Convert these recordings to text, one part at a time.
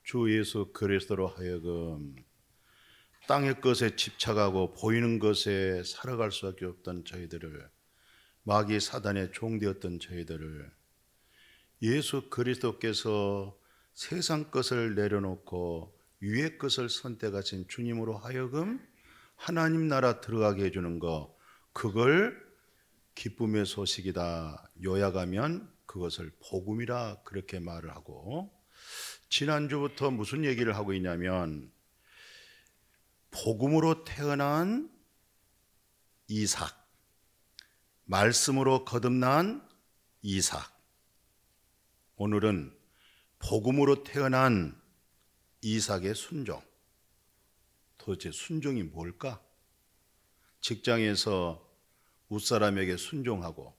주 예수 그리스도로 하여금 땅의 것에 집착하고 보이는 것에 살아갈 수밖에 없던 저희들을, 마귀 사단의 종되었던 저희들을 예수 그리스도께서 세상 것을 내려놓고 위의 것을 선택하신 주님으로 하여금 하나님 나라 들어가게 해주는 거, 그걸 기쁨의 소식이다. 요약하면 그것을 복음이라 그렇게 말을 하고, 지난주부터 무슨 얘기를 하고 있냐면 복음으로 태어난 이삭, 말씀으로 거듭난 이삭. 오늘은 복음으로 태어난 이삭의 순종. 도대체 순종이 뭘까? 직장에서 윗사람에게 순종하고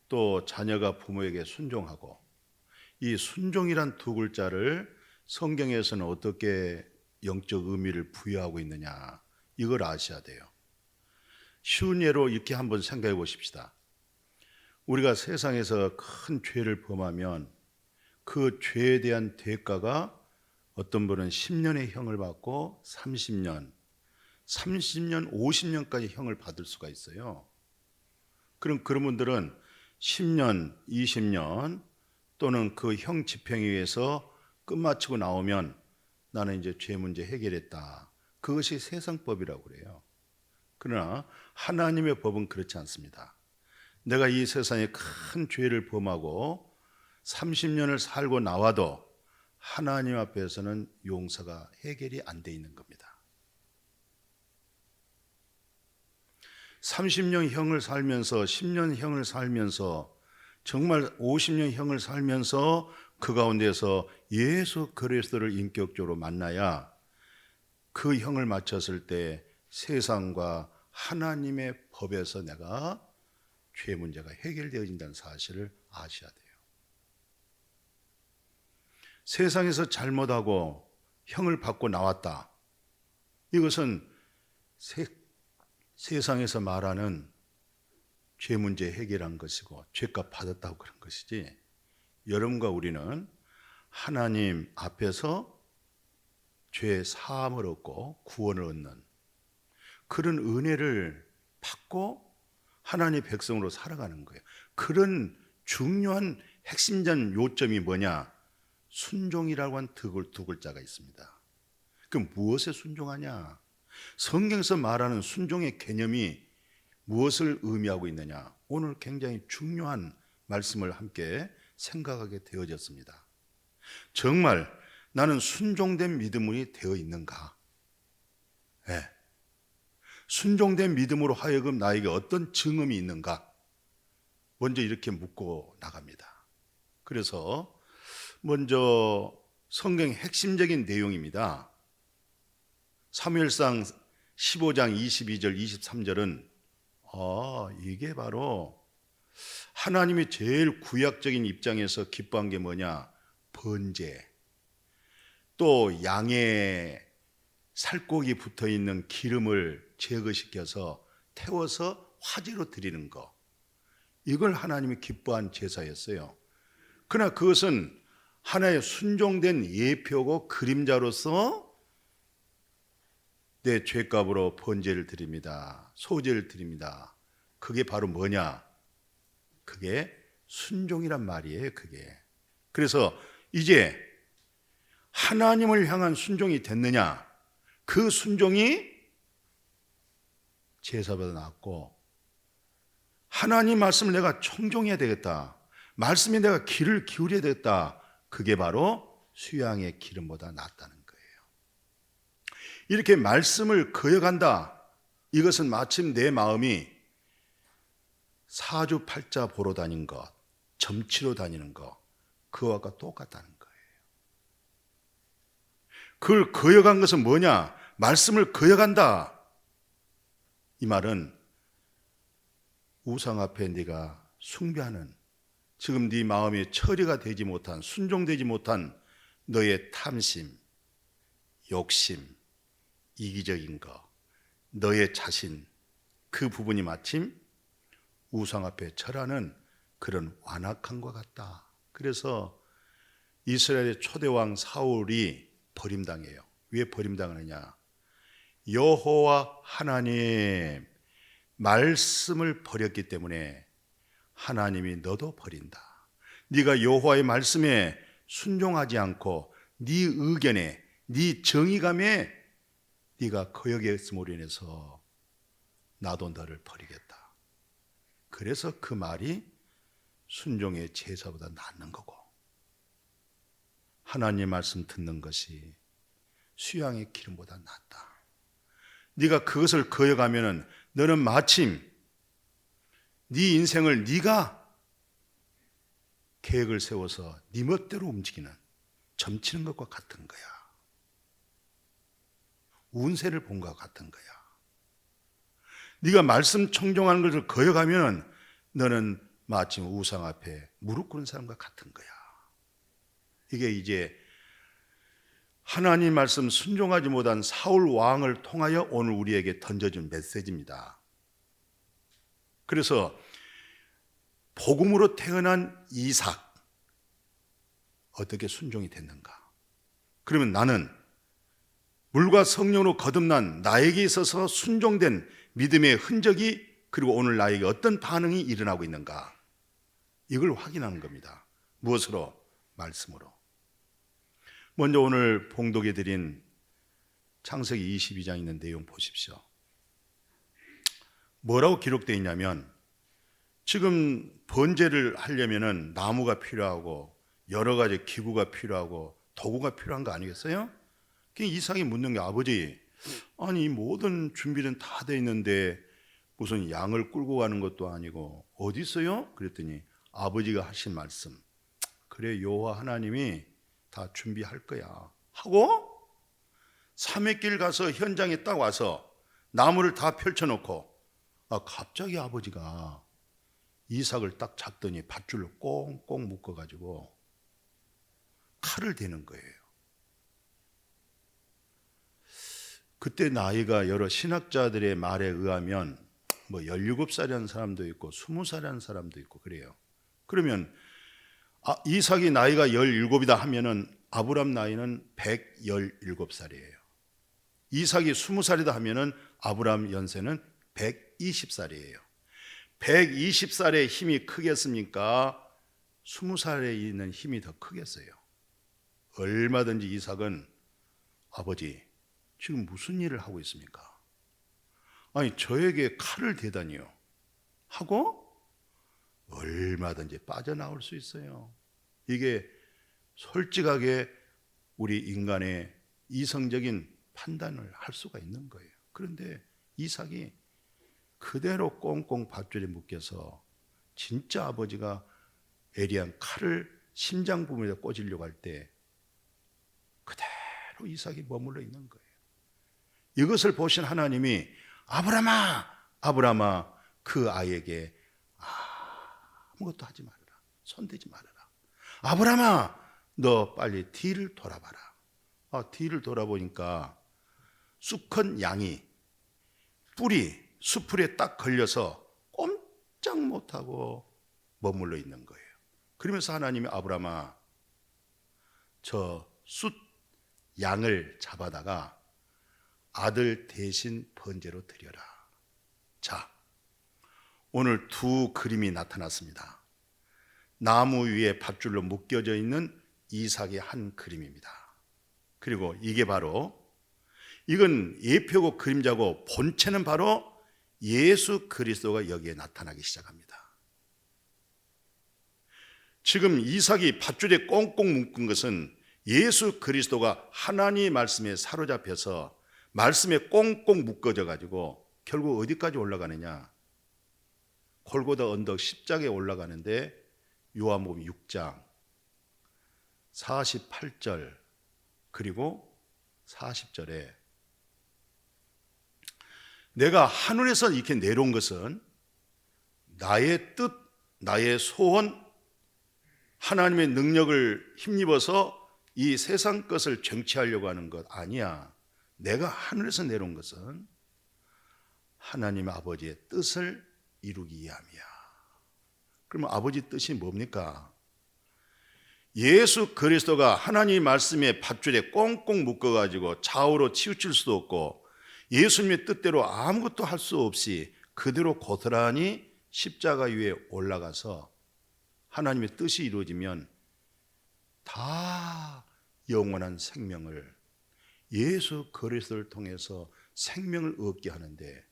또 자녀가 부모에게 순종하고, 이 순종이란 두 글자를 성경에서는 어떻게 영적 의미를 부여하고 있느냐, 이걸 아셔야 돼요. 쉬운 예로 이렇게 한번 생각해 보십시다. 우리가 세상에서 큰 죄를 범하면 그 죄에 대한 대가가 어떤 분은 10년의 형을 받고 30년, 50년까지 형을 받을 수가 있어요. 그런 분들은 10년, 20년 또는 그 형 집행에 의해서 끝마치고 나오면 나는 이제 죄 문제 해결했다. 그것이 세상법이라고 그래요. 그러나 하나님의 법은 그렇지 않습니다. 내가 이 세상에 큰 죄를 범하고 30년을 살고 나와도 하나님 앞에서는 용서가 해결이 안 돼 있는 겁니다. 30년 형을 살면서, 10년 형을 살면서, 정말 50년 형을 살면서 그 가운데서 예수 그리스도를 인격적으로 만나야 그 형을 마쳤을 때 세상과 하나님의 법에서 내가 죄 문제가 해결되어진다는 사실을 아셔야 돼요. 세상에서 잘못하고 형을 받고 나왔다. 이것은 세상에서 말하는 죄 문제 해결한 것이고 죄값 받았다고 그런 것이지, 여러분과 우리는 하나님 앞에서 죄 사함을 얻고 구원을 얻는 그런 은혜를 받고 하나님의 백성으로 살아가는 거예요. 그런 중요한 핵심적 요점이 뭐냐? 순종이라고 한 두 글자가 있습니다. 그럼 무엇에 순종하냐? 성경에서 말하는 순종의 개념이 무엇을 의미하고 있느냐? 오늘 굉장히 중요한 말씀을 함께 생각하게 되어졌습니다. 정말 나는 순종된 믿음이 되어 있는가? 네. 순종된 믿음으로 하여금 나에게 어떤 증언이 있는가? 먼저 이렇게 묻고 나갑니다. 그래서 먼저 성경의 핵심적인 내용입니다. 사무엘상 15장 22절 23절은 이게 바로 하나님이 제일 구약적인 입장에서 기뻐한 게 뭐냐? 번제, 또 양의 살코기 붙어있는 기름을 제거시켜서 태워서 화제로 드리는 거, 이걸 하나님이 기뻐한 제사였어요. 그러나 그것은 하나의 순종된 예표고 그림자로서 내 죄값으로 번제를 드립니다, 소제를 드립니다. 그게 바로 뭐냐? 그게 순종이란 말이에요. 그게. 그래서 이제 하나님을 향한 순종이 됐느냐? 그 순종이 제사보다 낫고, 하나님 말씀을 내가 청종해야 되겠다, 말씀에 내가 귀를 기울여야 되겠다, 그게 바로 수양의 기름보다 낫다는 거예요. 이렇게 말씀을 거역한다, 이것은 마침 내 마음이 사주팔자 보러 다닌 것, 점치러 다니는 것, 그와 똑같다는 거예요. 그걸 거역한 것은 뭐냐? 말씀을 거역한다. 이 말은 우상 앞에 네가 숭배하는, 지금 네 마음이 처리가 되지 못한, 순종되지 못한 너의 탐심, 욕심, 이기적인 것, 너의 자신, 그 부분이 마침 우상 앞에 절하는 그런 완악함과 같다. 그래서 이스라엘의 초대왕 사울이 버림당해요. 왜 버림당하느냐? 여호와 하나님 말씀을 버렸기 때문에 하나님이 너도 버린다. 네가 여호와의 말씀에 순종하지 않고 네 의견에, 네 정의감에 네가 거역했음으로 인해서 나도 너를 버리겠다. 그래서 그 말이 순종의 제사보다 낫는 거고, 하나님의 말씀 듣는 것이 수양의 기름보다 낫다. 네가 그것을 거역하면은 너는 마침 네 인생을 네가 계획을 세워서 네 멋대로 움직이는, 점치는 것과 같은 거야. 운세를 본 것과 같은 거야. 네가 말씀 청종하는 것을 거역하면 너는 마침 우상 앞에 무릎 꿇는 사람과 같은 거야. 이게 이제 하나님 말씀 순종하지 못한 사울 왕을 통하여 오늘 우리에게 던져준 메시지입니다. 그래서 복음으로 태어난 이삭, 어떻게 순종이 됐는가? 그러면 나는 물과 성령으로 거듭난 나에게 있어서 순종된 믿음의 흔적이, 그리고 오늘 나에게 어떤 반응이 일어나고 있는가? 이걸 확인하는 겁니다. 무엇으로? 말씀으로. 먼저 오늘 봉독해 드린 창세기 22장 있는 내용 보십시오. 뭐라고 기록되어 있냐면, 지금 번제를 하려면은 나무가 필요하고 여러 가지 기구가 필요하고 도구가 필요한 거 아니겠어요? 이삭이 묻는 게, 아버지, 아니 모든 준비는 다 돼 있는데 무슨 양을 끌고 가는 것도 아니고 어디 있어요? 그랬더니 아버지가 하신 말씀, 그래 여호와 하나님이 다 준비할 거야 하고 3회 길 가서 현장에 딱 와서 나무를 다 펼쳐놓고, 갑자기 아버지가 이삭을 딱 잡더니 밧줄로 꽁꽁 묶어가지고 칼을 대는 거예요. 그때 나이가 여러 신학자들의 말에 의하면 17살이라는 사람도 있고 20살이라는 사람도 있고 그래요. 그러면 이삭이 나이가 17이다 하면은 아브람 나이는 117살이에요. 이삭이 20살이다 하면은 아브람 연세는 120살이에요. 120살의 힘이 크겠습니까? 20살에 있는 힘이 더 크겠어요. 얼마든지 이삭은, 아버지 지금 무슨 일을 하고 있습니까? 아니 저에게 칼을 대다니요 하고 얼마든지 빠져나올 수 있어요. 이게 솔직하게 우리 인간의 이성적인 판단을 할 수가 있는 거예요. 그런데 이삭이 그대로 꽁꽁 밧줄에 묶여서 진짜 아버지가 예리한 칼을 심장 부분에 꽂으려고 할 때 그대로 이삭이 머물러 있는 거예요. 이것을 보신 하나님이 아브라함아, 아브라함아, 그 아이에게 아무것도 하지 말아라, 손대지 말아라. 아브라함아, 너 빨리 뒤를 돌아봐라. 뒤를 돌아보니까 수컷 양이 뿔이 수풀에 딱 걸려서 꼼짝 못하고 머물러 있는 거예요. 그러면서 하나님이 아브라함아, 저 숫 양을 잡아다가 아들 대신 번제로 드려라. 자, 오늘 두 그림이 나타났습니다. 나무 위에 밧줄로 묶여져 있는 이삭의 한 그림입니다. 그리고 이게 바로, 이건 예표고 그림자고 본체는 바로 예수 그리스도가 여기에 나타나기 시작합니다. 지금 이삭이 밧줄에 꽁꽁 묶은 것은 예수 그리스도가 하나님의 말씀에 사로잡혀서 말씀에 꽁꽁 묶어져 가지고 결국 어디까지 올라가느냐? 골고다 언덕 십자가에 올라가는데 요한복음 6장 48절 그리고 40절에 내가 하늘에서 이렇게 내려온 것은 나의 뜻, 나의 소원, 하나님의 능력을 힘입어서 이 세상 것을 정치하려고 하는 것 아니야. 내가 하늘에서 내려온 것은 하나님 아버지의 뜻을 이루기 위함이야. 그러면 아버지 뜻이 뭡니까? 예수 그리스도가 하나님 말씀의 밧줄에 꽁꽁 묶어가지고 좌우로 치우칠 수도 없고 예수님의 뜻대로 아무것도 할 수 없이 그대로 고스란히 십자가 위에 올라가서 하나님의 뜻이 이루어지면 다 영원한 생명을 예수 그리스도를 통해서 생명을 얻게 하는데,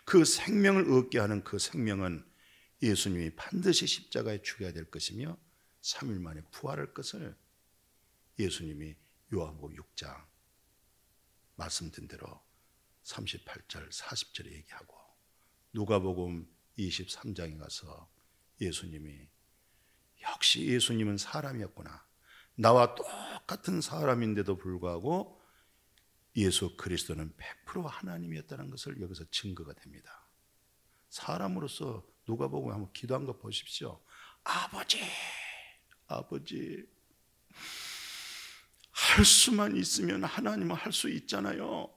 그 생명을 얻게 하는 그 생명은 예수님이 반드시 십자가에 죽어야 될 것이며 3일 만에 부활할 것을 예수님이 요한복음 6장 말씀드린 대로 38절 40절에 얘기하고, 누가복음 23장에 가서 예수님이 역시 예수님은 사람이었구나, 나와 똑같은 사람인데도 불구하고 예수 그리스도는 100% 하나님이었다는 것을 여기서 증거가 됩니다. 사람으로서 누가복음 한번 기도한 거 보십시오. 아버지, 아버지, 할 수만 있으면 하나님은 할 수 있잖아요.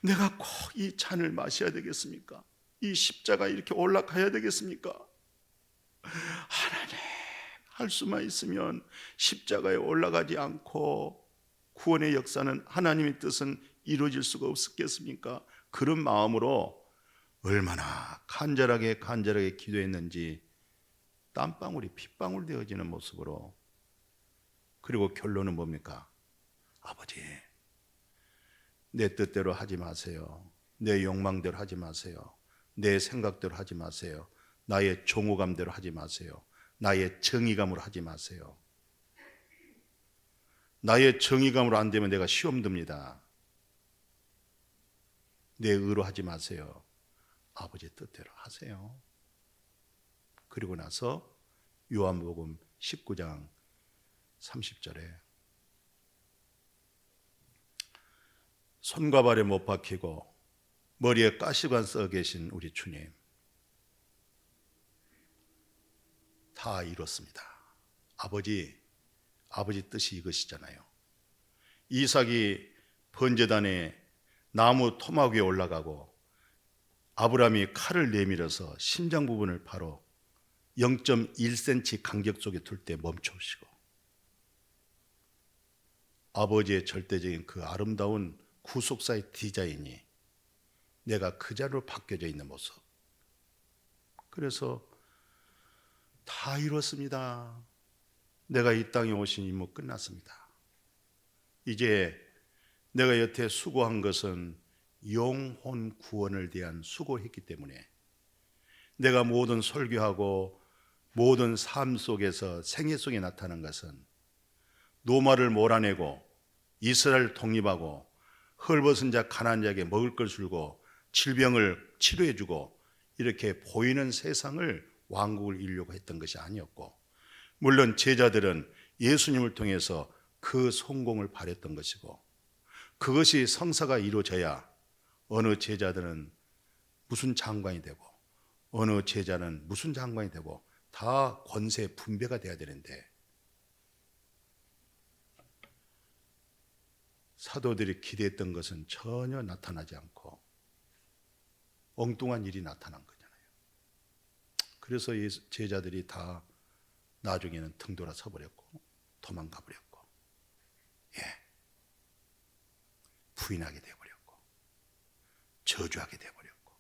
내가 꼭 이 잔을 마셔야 되겠습니까? 이 십자가 이렇게 올라가야 되겠습니까? 하나님, 할 수만 있으면 십자가에 올라가지 않고 구원의 역사는, 하나님의 뜻은 이루어질 수가 없었겠습니까? 그런 마음으로 얼마나 간절하게 기도했는지 땀방울이 핏방울 되어지는 모습으로. 그리고 결론은 뭡니까? 아버지, 내 뜻대로 하지 마세요. 내 욕망대로 하지 마세요. 내 생각대로 하지 마세요. 나의 정오감대로 하지 마세요. 나의 정의감으로 하지 마세요. 나의 정의감으로 안 되면 내가 시험 듭니다. 내 의로 하지 마세요. 아버지 뜻대로 하세요. 그리고 나서 요한복음 19장 30절에 손과 발에 못 박히고 머리에 가시관 써 계신 우리 주님, 다 이뤘습니다. 아버지 뜻이 이것이잖아요. 이삭이 번제단에 나무 토막 위에 올라가고 아브라함이 칼을 내밀어서 심장 부분을 바로 0.1cm 간격 속에 둘 때 멈추시고, 아버지의 절대적인 그 아름다운 구속사의 디자인이 내가 그 자리로 바뀌어져 있는 모습. 그래서 다 이뤘습니다. 내가 이 땅에 오신 임무 끝났습니다. 이제 내가 여태 수고한 것은 영혼 구원을 대한 수고했기 때문에, 내가 모든 설교하고 모든 삶 속에서 생애 속에 나타난 것은 노마를 몰아내고 이스라엘 독립하고 헐벗은 자 가난한 자에게 먹을 걸 주고 질병을 치료해주고 이렇게 보이는 세상을 왕국을 이루려고 했던 것이 아니었고, 물론 제자들은 예수님을 통해서 그 성공을 바랬던 것이고, 그것이 성사가 이루어져야 어느 제자들은 무슨 장관이 되고 어느 제자는 무슨 장관이 되고 다 권세 분배가 돼야 되는데, 사도들이 기대했던 것은 전혀 나타나지 않고 엉뚱한 일이 나타난 거잖아요. 그래서 제자들이 다 나중에는 등돌아 서버렸고 도망가 버렸고, 부인하게 되어버렸고 저주하게 되어버렸고,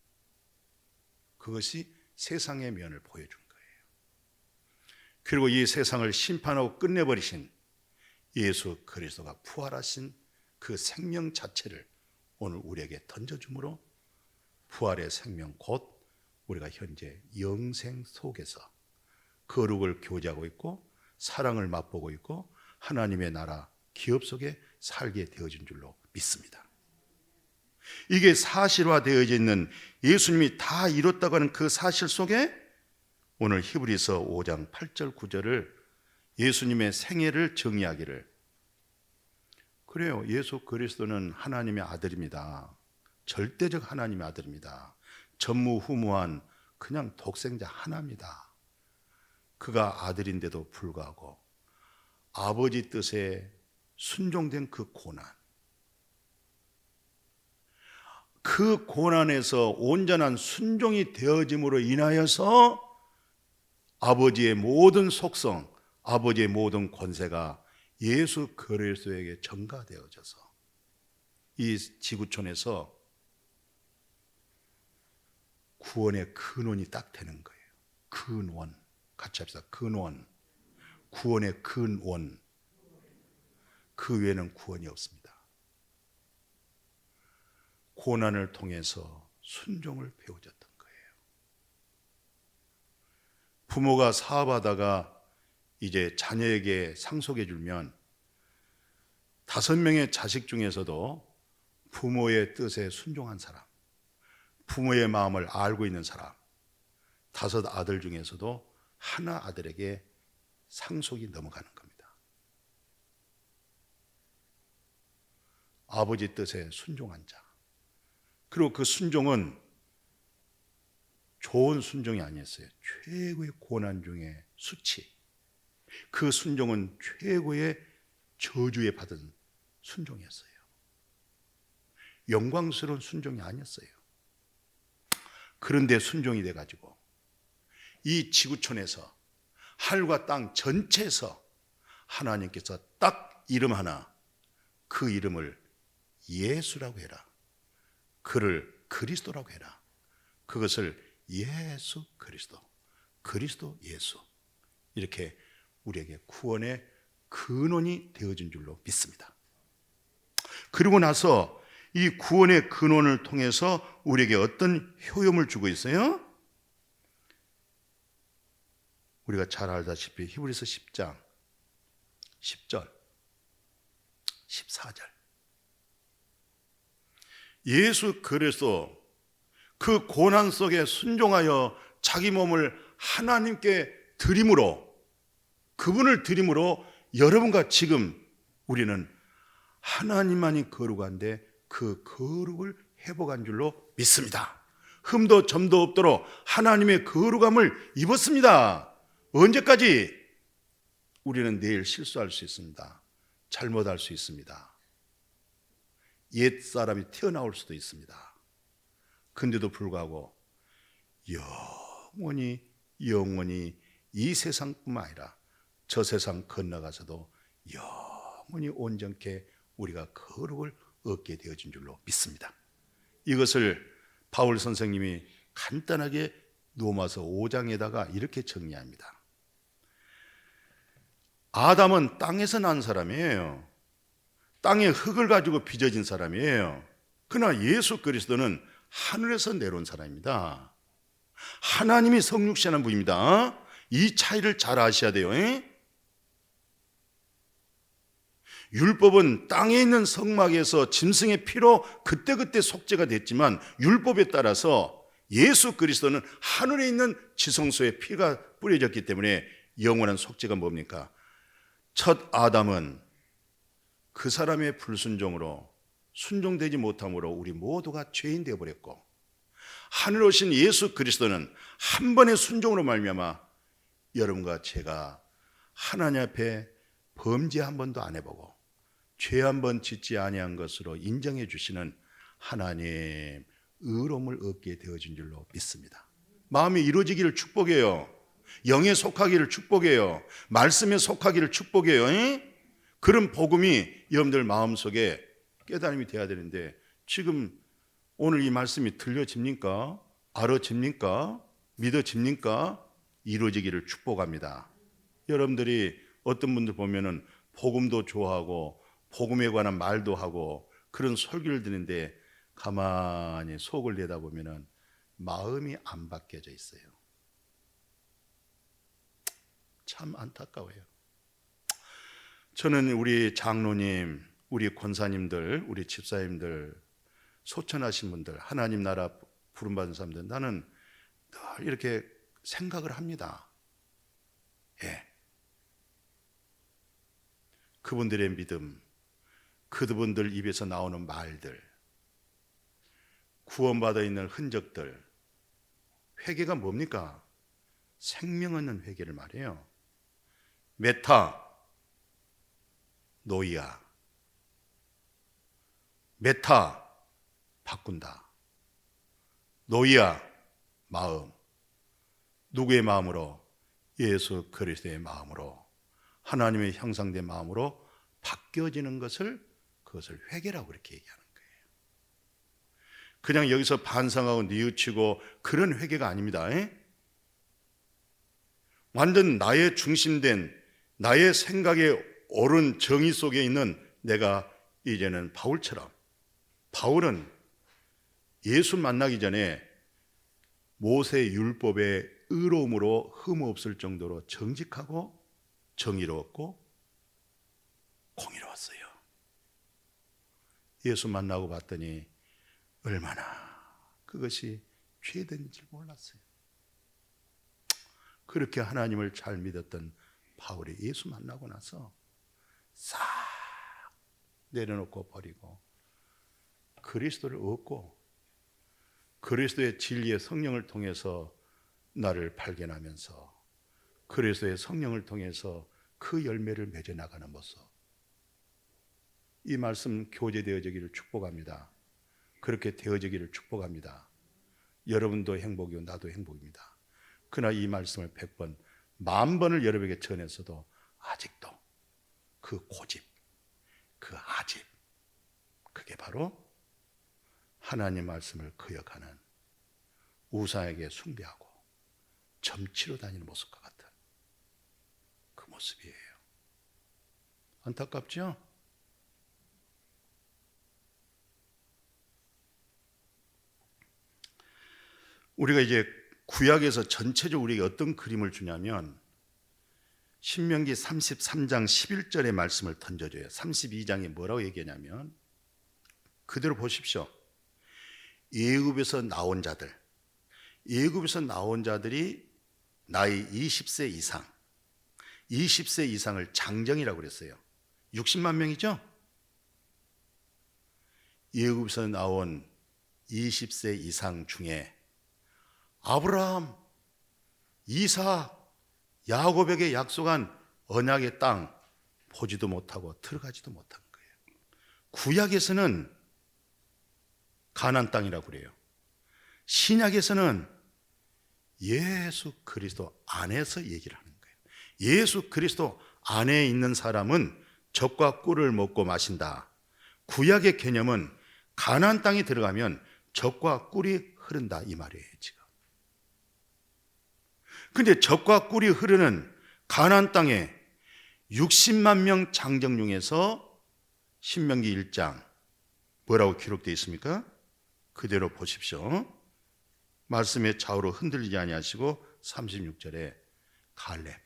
그것이 세상의 면을 보여준 거예요. 그리고 이 세상을 심판하고 끝내버리신 예수 그리스도가 부활하신 그 생명 자체를 오늘 우리에게 던져줌으로 부활의 생명, 곧 우리가 현재 영생 속에서 거룩을 교제하고 있고 사랑을 맛보고 있고 하나님의 나라 기업 속에 살게 되어진 줄로 믿습니다. 이게 사실화되어져 있는, 예수님이 다 이뤘다고 하는 그 사실 속에 오늘 히브리서 5장 8절 9절을 예수님의 생애를 정의하기를, 그래요, 예수 그리스도는 하나님의 아들입니다. 절대적 하나님의 아들입니다. 전무후무한 그냥 독생자 하나입니다. 그가 아들인데도 불구하고 아버지 뜻에 순종된 그 고난, 그 고난에서 온전한 순종이 되어짐으로 인하여서 아버지의 모든 속성, 아버지의 모든 권세가 예수 그리스도에게 전가되어져서 이 지구촌에서 구원의 근원이 딱 되는 거예요. 근원. 같이 합시다. 근원. 구원의 근원. 그 외에는 구원이 없습니다. 고난을 통해서 순종을 배워졌던 거예요. 부모가 사업하다가 이제 자녀에게 상속해 주면 5명의 자식 중에서도 부모의 뜻에 순종한 사람, 부모의 마음을 알고 있는 사람, 5 아들 중에서도 하나 아들에게 상속이 넘어가는 겁니다. 아버지 뜻에 순종한 자. 그리고 그 순종은 좋은 순종이 아니었어요. 최고의 고난 중에 수치. 그 순종은 최고의 저주에 받은 순종이었어요. 영광스러운 순종이 아니었어요. 그런데 순종이 돼가지고 이 지구촌에서 하늘과 땅 전체에서 하나님께서 딱 이름 하나, 그 이름을 예수라고 해라, 그를 그리스도라고 해라. 그것을 예수 그리스도, 그리스도 예수, 이렇게 우리에게 구원의 근원이 되어진 줄로 믿습니다. 그리고 나서 이 구원의 근원을 통해서 우리에게 어떤 효용을 주고 있어요? 우리가 잘 알다시피 히브리서 10장 10절 14절 예수 그리스도 그 고난 속에 순종하여 자기 몸을 하나님께 드림으로, 그분을 드림으로 여러분과 지금 우리는 하나님만이 거룩한데 그 거룩을 회복한 줄로 믿습니다. 흠도 점도 없도록 하나님의 거룩함을 입었습니다. 언제까지? 우리는 내일 실수할 수 있습니다. 잘못할 수 있습니다. 옛 사람이 튀어나올 수도 있습니다. 근데도 불구하고 영원히 이 세상뿐만 아니라 저 세상 건너가서도 영원히 온전케 우리가 거룩을 얻게 되어진 줄로 믿습니다. 이것을 바울 선생님이 간단하게 로마서 5장에다가 이렇게 정리합니다. 아담은 땅에서 난 사람이에요. 땅의 흙을 가지고 빚어진 사람이에요. 그러나 예수 그리스도는 하늘에서 내려온 사람입니다. 하나님이 성육신한 분입니다. 이 차이를 잘 아셔야 돼요. 율법은 땅에 있는 성막에서 짐승의 피로 그때그때 속죄가 됐지만 율법에 따라서 예수 그리스도는 하늘에 있는 지성소에 피가 뿌려졌기 때문에 영원한 속죄가 뭡니까? 첫 아담은 그 사람의 불순종으로 순종되지 못함으로 우리 모두가 죄인 되어버렸고, 하늘 오신 예수 그리스도는 한 번의 순종으로 말미암아 여러분과 제가 하나님 앞에 범죄 한 번도 안 해보고 죄 한 번 짓지 아니한 것으로 인정해 주시는 하나님 의로움을 얻게 되어진 줄로 믿습니다. 마음이 이루어지기를 축복해요. 영에 속하기를 축복해요. 말씀에 속하기를 축복해요. 그런 복음이 여러분들 마음속에 깨달음이 돼야 되는데, 지금 오늘 이 말씀이 들려집니까? 알아집니까? 믿어집니까? 이루어지기를 축복합니다. 여러분들이 어떤 분들 보면은 복음도 좋아하고 복음에 관한 말도 하고 그런 설교를 듣는데 가만히 속을 내다보면은 마음이 안 바뀌어져 있어요. 참 안타까워요. 저는 우리 장로님, 우리 권사님들, 우리 집사님들, 소천하신 분들, 하나님 나라 부름받은 사람들, 나는 늘 이렇게 생각을 합니다. 그분들의 믿음, 그분들 입에서 나오는 말들, 구원받아 있는 흔적들, 회개가 뭡니까? 생명 얻는 회개를 말해요. 메타, 노이아. 메타, 바꾼다. 노이아, 마음. 누구의 마음으로? 예수 그리스도의 마음으로, 하나님의 형상된 마음으로 바뀌어지는 그것을 회개라고 그렇게 얘기하는 거예요. 그냥 여기서 반성하고 뉘우치고 그런 회개가 아닙니다. 완전 나의 중심된 나의 생각에 옳은 정의 속에 있는 내가 이제는 바울처럼, 바울은 예수 만나기 전에 모세 율법의 의로움으로 흠 없을 정도로 정직하고 정의로웠고 공의로웠어요. 예수 만나고 봤더니 얼마나 그것이 죄된지 몰랐어요. 그렇게 하나님을 잘 믿었던 바울이 예수 만나고 나서 싹 내려놓고 버리고 그리스도를 얻고 그리스도의 진리의 성령을 통해서 나를 발견하면서 그리스도의 성령을 통해서 그 열매를 맺어 나가는 모습, 이 말씀 교제되어지기를 축복합니다. 그렇게 되어지기를 축복합니다. 여러분도 행복이고 나도 행복입니다. 그러나 이 말씀을 100번, 10,000번을 여러분에게 전했어도 아직도 그 고집, 그 아집, 그게 바로 하나님 말씀을 거역하는, 우상에게 숭배하고 점치러 다니는 모습과 같은 그 모습이에요. 안타깝죠? 우리가 이제 구약에서 전체적으로 우리에게 어떤 그림을 주냐면 신명기 33장 11절의 말씀을 던져줘요. 32장에 뭐라고 얘기하냐면 그대로 보십시오. 애굽에서 나온 자들, 애굽에서 나온 자들이 나이 20세 이상, 20세 이상을 장정이라고 그랬어요. 60만 명이죠? 애굽에서 나온 20세 이상 중에 아브라함, 이삭, 야곱에게 약속한 언약의 땅 보지도 못하고 들어가지도 못한 거예요. 구약에서는 가나안 땅이라고 그래요. 신약에서는 예수 그리스도 안에서 얘기를 하는 거예요. 예수 그리스도 안에 있는 사람은 젖과 꿀을 먹고 마신다. 구약의 개념은 가나안 땅에 들어가면 젖과 꿀이 흐른다 이 말이에요 지금. 근데 젖과 꿀이 흐르는 가나안 땅에 60만 명 장정 중에서 신명기 1장 뭐라고 기록되어 있습니까? 그대로 보십시오. 말씀의 좌우로 흔들리지 아니하시고 36절에 갈렙,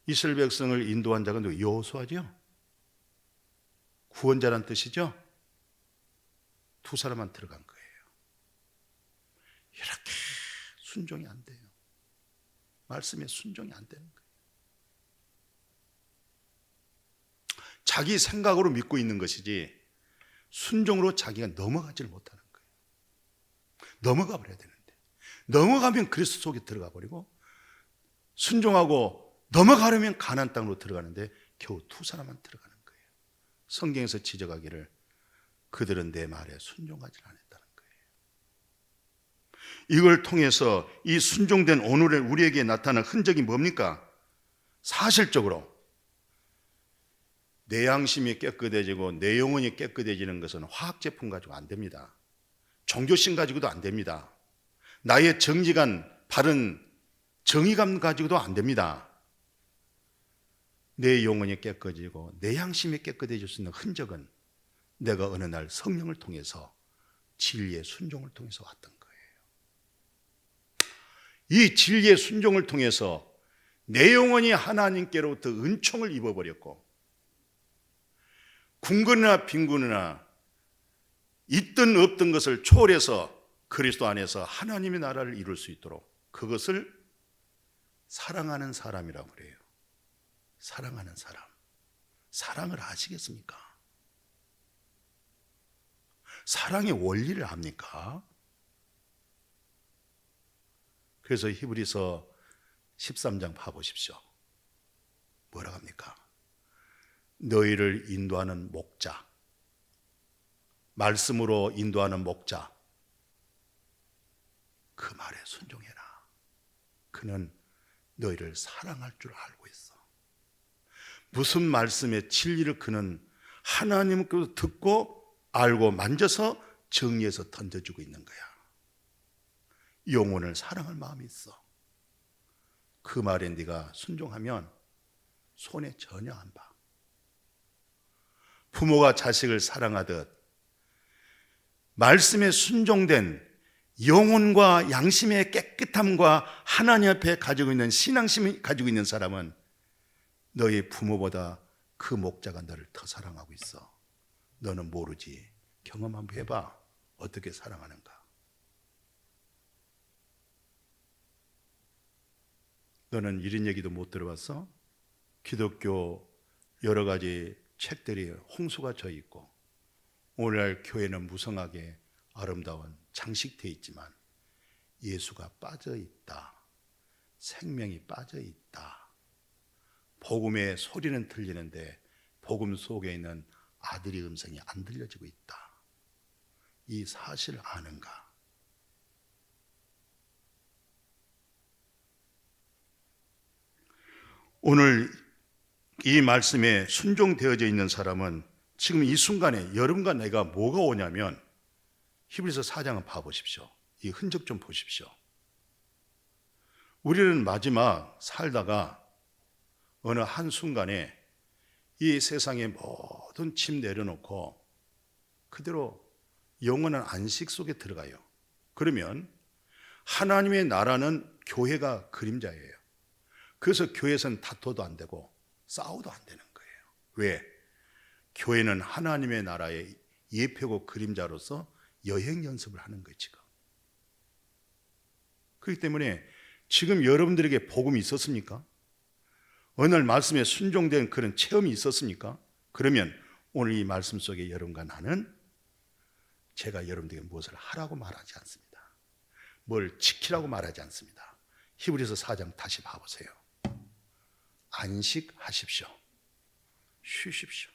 이스라엘 백성을 인도한 자가 누구? 여호수아죠. 구원자란 뜻이죠. 두 사람만 들어간 거예요. 이렇게 순종이 안 돼요. 말씀에 순종이 안 되는 거예요. 자기 생각으로 믿고 있는 것이지 순종으로 자기가 넘어가지를 못하는 거예요. 넘어가 버려야 되는데 넘어가면 그리스도 속에 들어가 버리고 순종하고 넘어가려면 가나안 땅으로 들어가는데 겨우 두 사람만 들어가는 거예요. 성경에서 지적하기를 그들은 내 말에 순종하지 않았다는 거예요. 이걸 통해서 이 순종된 오늘의 우리에게 나타난 흔적이 뭡니까? 사실적으로 내 양심이 깨끗해지고 내 영혼이 깨끗해지는 것은 화학제품 가지고 안 됩니다. 종교심 가지고도 안 됩니다. 나의 정직한 바른 정의감 가지고도 안 됩니다. 내 영혼이 깨끗해지고 내 양심이 깨끗해질 수 있는 흔적은 내가 어느 날 성령을 통해서 진리의 순종을 통해서 왔던 거예요. 이 진리의 순종을 통해서 내 영혼이 하나님께로부터 은총을 입어버렸고 궁궐이나 빈곤이나 있든 없던 것을 초월해서 그리스도 안에서 하나님의 나라를 이룰 수 있도록 그것을 사랑하는 사람이라고 그래요. 사랑하는 사람. 사랑을 아시겠습니까? 사랑의 원리를 압니까? 그래서 히브리서 13장 봐보십시오. 뭐라고 합니까? 너희를 인도하는 목자, 말씀으로 인도하는 목자, 그 말에 순종해라. 그는 너희를 사랑할 줄 알고 있어. 무슨 말씀의 진리를 그는 하나님께서 듣고 알고 만져서 정리해서 던져주고 있는 거야. 영혼을 사랑할 마음이 있어. 그 말에 네가 순종하면 손해 전혀 안 봐. 부모가 자식을 사랑하듯 말씀에 순종된 영혼과 양심의 깨끗함과 하나님 앞에 가지고 있는 신앙심을 가지고 있는 사람은 너희 부모보다 그 목자가 너를 더 사랑하고 있어. 너는 모르지. 경험 한번 해봐. 어떻게 사랑하는가. 너는 이런 얘기도 못 들어봤어? 기독교 여러 가지 책들이 홍수가 져 있고 오늘날 교회는 무성하게 아름다운 장식되어 있지만 예수가 빠져 있다. 생명이 빠져 있다. 복음의 소리는 들리는데 복음 속에 있는 아들의 음성이 안 들려지고 있다. 이 사실 아는가? 오늘 이 말씀에 순종되어져 있는 사람은 지금 이 순간에 여러분과 내가 뭐가 오냐면 히브리서 4장을 봐보십시오. 이 흔적 좀 보십시오. 우리는 마지막 살다가 어느 한순간에 이 세상의 모든 짐 내려놓고 그대로 영원한 안식 속에 들어가요. 그러면 하나님의 나라는 교회가 그림자예요. 그래서 교회에서는 다퉈도 안 되고 싸워도 안 되는 거예요. 왜? 교회는 하나님의 나라의 예표고 그림자로서 여행 연습을 하는 거예요, 지금. 그렇기 때문에 지금 여러분들에게 복음이 있었습니까? 어느 날 말씀에 순종된 그런 체험이 있었습니까? 그러면 오늘 이 말씀 속에 여러분과 나는 제가 여러분들에게 무엇을 하라고 말하지 않습니다. 뭘 지키라고 말하지 않습니다. 히브리서 4장 다시 봐보세요. 안식하십시오. 쉬십시오.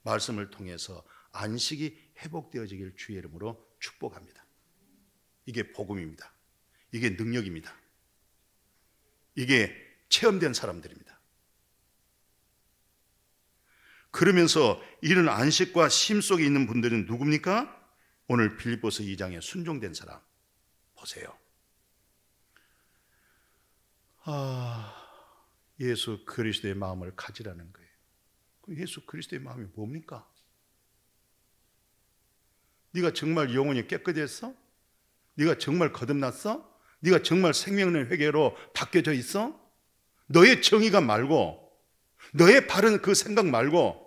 말씀을 통해서 안식이 회복되어지길 주의 이름으로 축복합니다. 이게 복음입니다. 이게 능력입니다. 이게 체험된 사람들입니다. 그러면서 이런 안식과 쉼 속에 있는 분들은 누굽니까? 오늘 빌립보서 2장에 순종된 사람 보세요. 예수 그리스도의 마음을 가지라는 거예요. 그럼 예수 그리스도의 마음이 뭡니까? 네가 정말 영혼이 깨끗했어? 네가 정말 거듭났어? 네가 정말 생명의 회개로 바뀌어져 있어? 너의 정의가 말고 너의 바른 그 생각 말고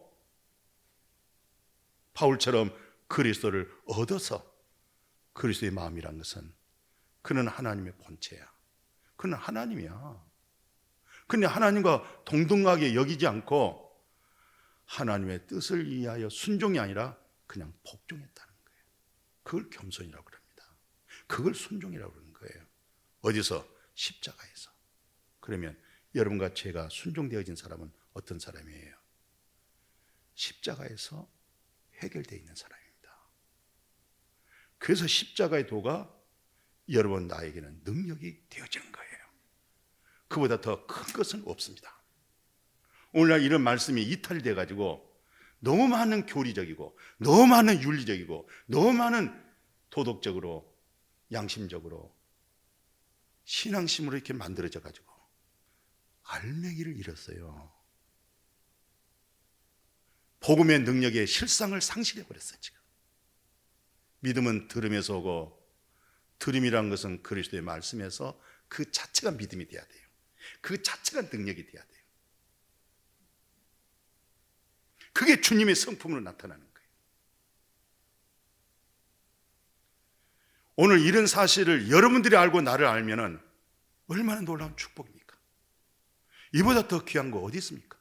바울처럼 그리스도를 얻어서 그리스도의 마음이란 것은 그는 하나님의 본체야. 그는 하나님이야. 근데 하나님과 동등하게 여기지 않고 하나님의 뜻을 이해하여 순종이 아니라 그냥 복종했다는 거예요. 그걸 겸손이라고 그럽니다. 그걸 순종이라고 그러는 거예요. 어디서? 십자가에서. 그러면 여러분과 제가 순종되어진 사람은 어떤 사람이에요? 십자가에서 해결되어 있는 사람입니다. 그래서 십자가의 도가 여러분 나에게는 능력이 되어지는 거예요. 그보다 더 큰 것은 없습니다. 오늘날 이런 말씀이 이탈돼 가지고 너무 많은 교리적이고 너무 많은 윤리적이고 너무 많은 도덕적으로 양심적으로 신앙심으로 이렇게 만들어져 가지고 알맹이를 잃었어요. 복음의 능력의 실상을 상실해 버렸어요. 지금 믿음은 들음에서 오고 들음이란 것은 그리스도의 말씀에서 그 자체가 믿음이 돼야 돼요. 그 자체가 능력이 돼야 돼요. 그게 주님의 성품으로 나타나는 거예요. 오늘 이런 사실을 여러분들이 알고 나를 알면은 얼마나 놀라운 축복입니까? 이보다 더 귀한 거 어디 있습니까?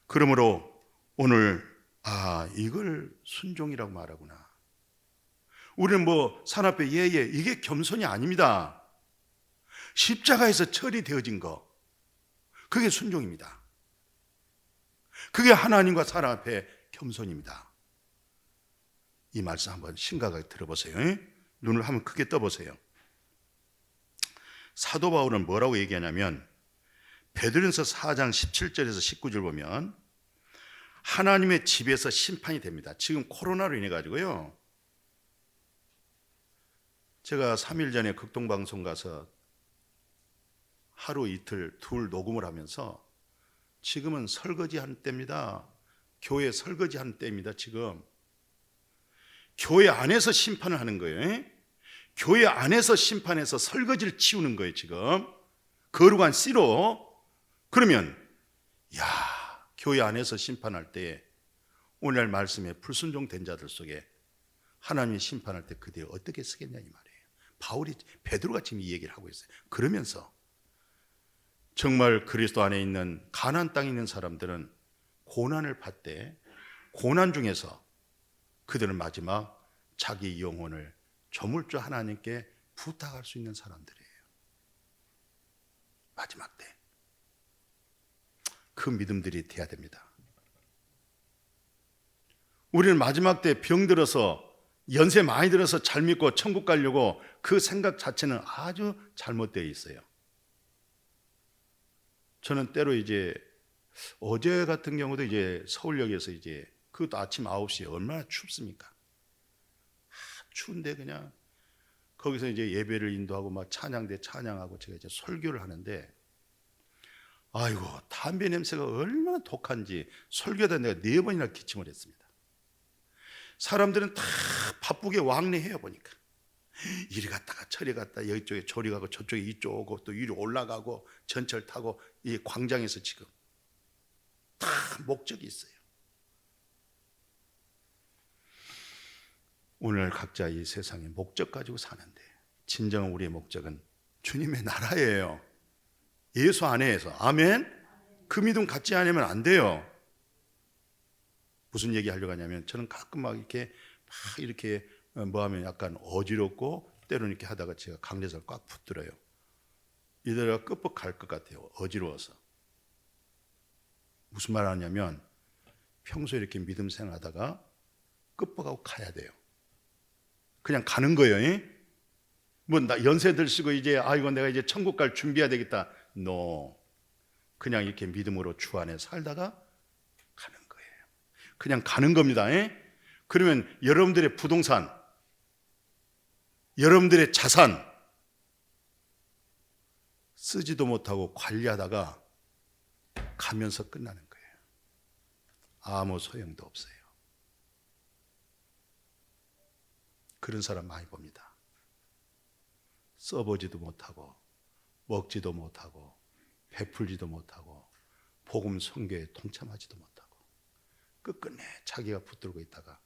그러므로 오늘 이걸 순종이라고 말하구나. 우리는 산 앞에 예예 이게 겸손이 아닙니다. 십자가에서 처리되어진 거 그게 순종입니다. 그게 하나님과 사람 앞에 겸손입니다. 이 말씀 한번 심각하게 들어보세요. 눈을 한번 크게 떠보세요. 사도 바울은 뭐라고 얘기하냐면 베드로전서 4장 17절에서 19절 보면 하나님의 집에서 심판이 됩니다. 지금 코로나로 인해 가지고요. 제가 3일 전에 극동방송 가서 하루 이틀 둘 녹음을 하면서 지금은 설거지하는 때입니다. 교회 설거지하는 때입니다. 지금 교회 안에서 심판을 하는 거예요. 교회 안에서 심판해서 설거지를 치우는 거예요. 지금 거룩한 씨로. 그러면 교회 안에서 심판할 때 오늘 말씀에 불순종된 자들 속에 하나님이 심판할 때 그들이 어떻게 쓰겠냐 이 말이에요. 베드로가 지금 이 얘기를 하고 있어요. 그러면서 정말 그리스도 안에 있는 가나안 땅에 있는 사람들은 고난을 받되 고난 중에서 그들은 마지막 자기 영혼을 저물주 하나님께 부탁할 수 있는 사람들이에요. 마지막 때 그 믿음들이 돼야 됩니다. 우리는 마지막 때 병들어서 연세 많이 들어서 잘 믿고 천국 가려고 그 생각 자체는 아주 잘못되어 있어요. 저는 때로 어제 같은 경우도 서울역에서 그것도 아침 9시에 얼마나 춥습니까? 추운데 그냥 거기서 예배를 인도하고 막 찬양대 찬양하고 제가 설교를 하는데 아이고 담배 냄새가 얼마나 독한지 설교하다 내가 4번이나 기침을 했습니다. 사람들은 다 바쁘게 왕래해요. 보니까 이리 갔다가 저리 갔다 이쪽에 저리 가고 저쪽에 이쪽 오고 또 위로 올라가고 전철 타고 이 광장에서 지금 다 목적이 있어요. 오늘 각자 이 세상에 목적 가지고 사는데 진정한 우리의 목적은 주님의 나라예요. 예수 안에서. 아멘. 그 믿음 갖지 않으면 안 돼요. 무슨 얘기 하려고 하냐면 저는 가끔 막 이렇게 뭐 하면 약간 어지럽고 때로는 이렇게 하다가 제가 강대사를 꽉 붙들어요. 이대로가 끝뻑 갈 것 같아요. 어지러워서. 무슨 말 하냐면 평소에 이렇게 믿음 생활하다가 끝뻑하고 가야 돼요. 그냥 가는 거예요. 뭐 연세 들시고 아이고 내가 천국 갈 준비해야 되겠다. No. 그냥 이렇게 믿음으로 주 안에 살다가 가는 거예요. 그냥 가는 겁니다. 그러면 여러분들의 부동산, 여러분들의 자산 쓰지도 못하고 관리하다가 가면서 끝나는 거예요. 아무 소용도 없어요. 그런 사람 많이 봅니다. 써보지도 못하고 먹지도 못하고 베풀지도 못하고 복음 선교에 동참하지도 못하고 끝끝내 자기가 붙들고 있다가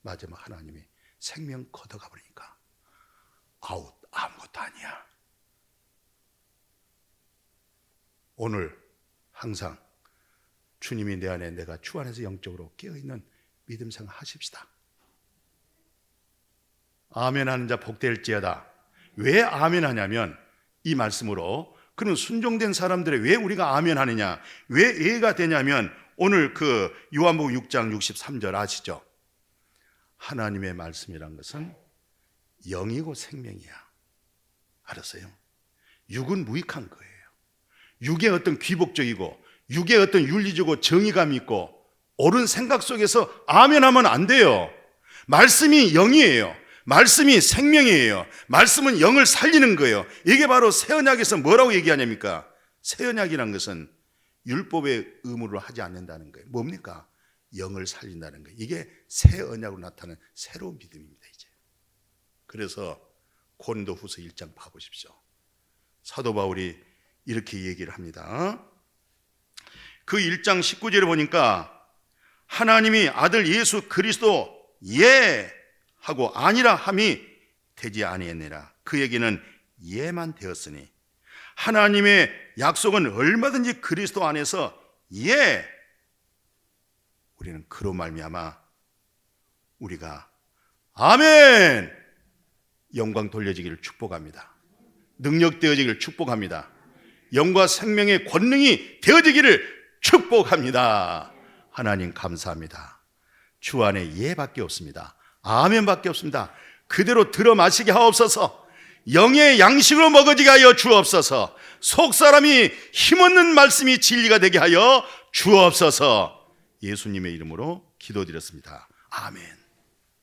마지막 하나님이 생명 걷어가 버리니까 아웃, 아무것도 아니야. 오늘 항상 주님이 내 안에 내가 주 안에서 영적으로 깨어있는 믿음 생활 하십시다. 아멘 하는 자 복될지어다. 왜 아멘 하냐면 이 말씀으로 그는 순종된 사람들의 왜 우리가 아멘 하느냐, 왜 예가 되냐면 오늘 그 요한복음 6장 63절 아시죠? 하나님의 말씀이란 것은 영이고 생명이야. 알았어요? 육은 무익한 거예요. 육의 어떤 귀복적이고 육의 어떤 윤리적이고 정의감 있고 옳은 생각 속에서 아멘 하면 안 돼요. 말씀이 영이에요. 말씀이 생명이에요. 말씀은 영을 살리는 거예요. 이게 바로 새 언약에서 뭐라고 얘기하냐니까? 새 언약이란 것은 율법의 의무를 하지 않는다는 거예요. 뭡니까? 영을 살린다는 거예요. 이게 새 언약으로 나타나는 새로운 믿음입니다. 이제. 그래서 고린도후서 1장 봐보십시오. 사도 바울이 이렇게 얘기를 합니다. 그 1장 19절에 보니까 하나님이 아들 예수 그리스도 하고 아니라 함이 되지 아니했느라. 그 얘기는 예만 되었으니 하나님의 약속은 얼마든지 그리스도 안에서 우리는 그로 말미암아 우리가 아멘 영광 돌려지기를 축복합니다. 능력 되어지기를 축복합니다. 영과 생명의 권능이 되어지기를 축복합니다. 하나님 감사합니다. 주 안에 예밖에 없습니다. 아멘밖에 없습니다. 그대로 들어 마시게 하옵소서. 영의 양식으로 먹어지게 하여 주옵소서. 속사람이 힘없는 말씀이 진리가 되게 하여 주옵소서. 예수님의 이름으로 기도드렸습니다. 아멘.